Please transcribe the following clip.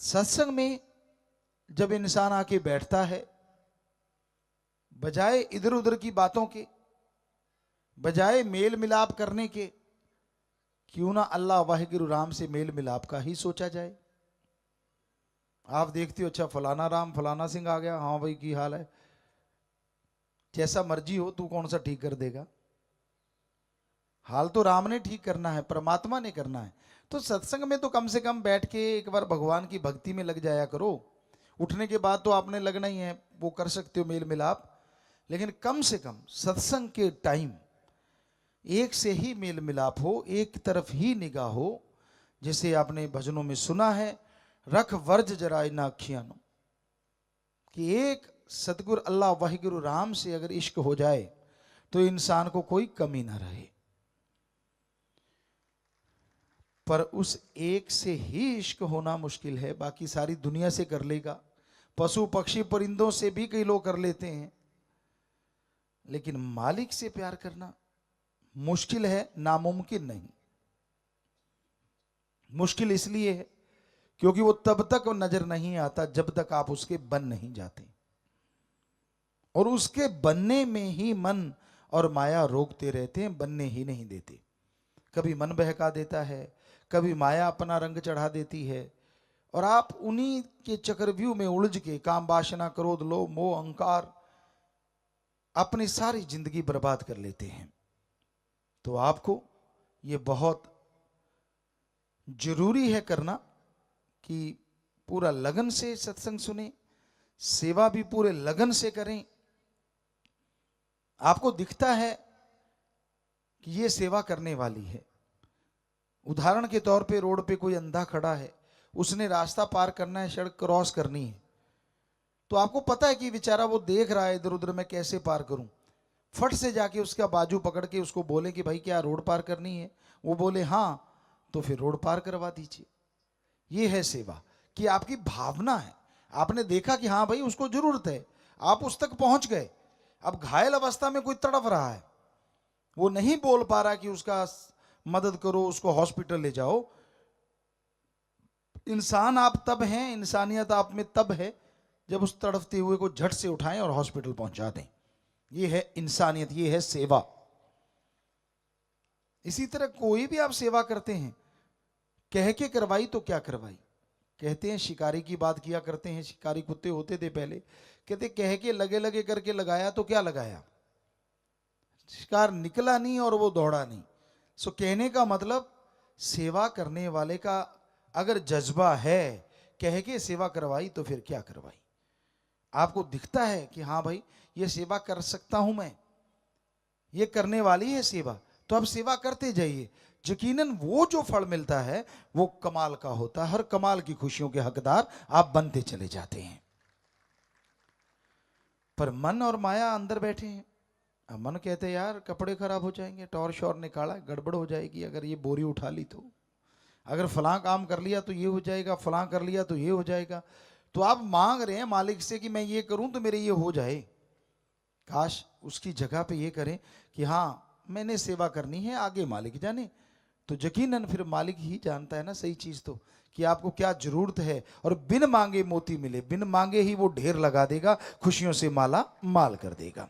सत्संग में जब इंसान आके बैठता है, बजाय इधर उधर की बातों के, बजाय मेल मिलाप करने के, क्यों ना अल्लाह वाहिगुरु राम से मेल मिलाप का ही सोचा जाए। आप देखते हो, अच्छा फलाना राम फलाना सिंह आ गया, हाँ भाई की हाल है, जैसा मर्जी हो, तू कौन सा ठीक कर देगा। हाल तो राम ने ठीक करना है, परमात्मा ने करना है। तो सत्संग में तो कम से कम बैठ के एक बार भगवान की भक्ति में लग जाया करो। उठने के बाद तो आपने लगना ही है, वो कर सकते हो मेल मिलाप, लेकिन कम से कम सत्संग के टाइम एक से ही मेल मिलाप हो, एक तरफ ही निगाह हो। जैसे आपने भजनों में सुना है, रख वर्ज जराय ना अखियानो, कि एक सतगुरु अल्लाह वाहिगुरु राम से अगर इश्क हो जाए तो इंसान को कोई कमी ना रहे। पर उस एक से ही इश्क होना मुश्किल है, बाकी सारी दुनिया से कर लेगा। पशु पक्षी परिंदों से भी कई लोग कर लेते हैं, लेकिन मालिक से प्यार करना मुश्किल है, नामुमकिन नहीं। मुश्किल इसलिए है क्योंकि वो तब तक नजर नहीं आता जब तक आप उसके बन नहीं जाते, और उसके बनने में ही मन और माया रोकते रहते हैं, बनने ही नहीं देते। कभी मन बहका देता है, कभी माया अपना रंग चढ़ा देती है, और आप उन्हीं के चक्रव्यूह में उलझ के काम वासना क्रोध लोभ मोह अहंकार अपनी सारी जिंदगी बर्बाद कर लेते हैं। तो आपको ये बहुत जरूरी है करना कि पूरा लगन से सत्संग सुने, सेवा भी पूरे लगन से करें। आपको दिखता है कि ये सेवा करने वाली है। उदाहरण के तौर पे रोड पे कोई अंधा खड़ा है, उसने रास्ता पार करना है, सड़क क्रॉस करनी है, तो आपको पता है कि बेचारा वो देख रहा है इधर उधर, मैं कैसे पार करूं। फट से जाके उसका बाजू पकड़ के उसको बोले कि भाई क्या रोड पार करनी है, वो बोले हाँ, तो फिर रोड पार करवा दीजिए। ये है सेवा, कि आपकी भावना है, आपने देखा कि हाँ भाई उसको जरूरत है, आप उस तक पहुंच गए। अब घायल अवस्था में कोई तड़प रहा है, वो नहीं बोल पा रहा कि उसका मदद करो, उसको हॉस्पिटल ले जाओ। इंसान आप तब हैं, इंसानियत आप में तब है जब उस तड़पते हुए को झट से उठाएं और हॉस्पिटल पहुंचा दें। ये है इंसानियत, ये है सेवा। इसी तरह कोई भी आप सेवा करते हैं, कह के करवाई तो क्या करवाई। कहते हैं, शिकारी की बात किया करते हैं, शिकारी कुत्ते होते थे पहले, कहते कह के लगे लगे करके लगाया तो क्या लगाया, शिकार निकला नहीं और वो दौड़ा नहीं। सो कहने का मतलब, सेवा करने वाले का अगर जज्बा है, कह के सेवा करवाई तो फिर क्या करवाई। आपको दिखता है कि हाँ भाई ये सेवा कर सकता हूं मैं, ये करने वाली है सेवा, तो आप सेवा करते जाइए। यकीनन वो जो फल मिलता है वो कमाल का होता है, हर कमाल की खुशियों के हकदार आप बनते चले जाते हैं। पर मन और माया अंदर बैठे हैं। अब मन कहते हैं यार कपड़े खराब हो जाएंगे, टॉर शॉर निकाला, गड़बड़ हो जाएगी, अगर ये बोरी उठा ली तो, अगर फलां काम कर लिया तो ये हो जाएगा, फलां कर लिया तो ये हो जाएगा। तो आप मांग रहे हैं मालिक से कि मैं ये करूं तो मेरे ये हो जाए। काश उसकी जगह पे ये करें कि हाँ मैंने सेवा करनी है, आगे मालिक जाने। तो यकीनन फिर मालिक ही जानता है ना सही चीज तो, कि आपको क्या जरूरत है, और बिन मांगे मोती मिले, बिन मांगे ही वो ढेर लगा देगा, खुशियों से माला माल कर देगा।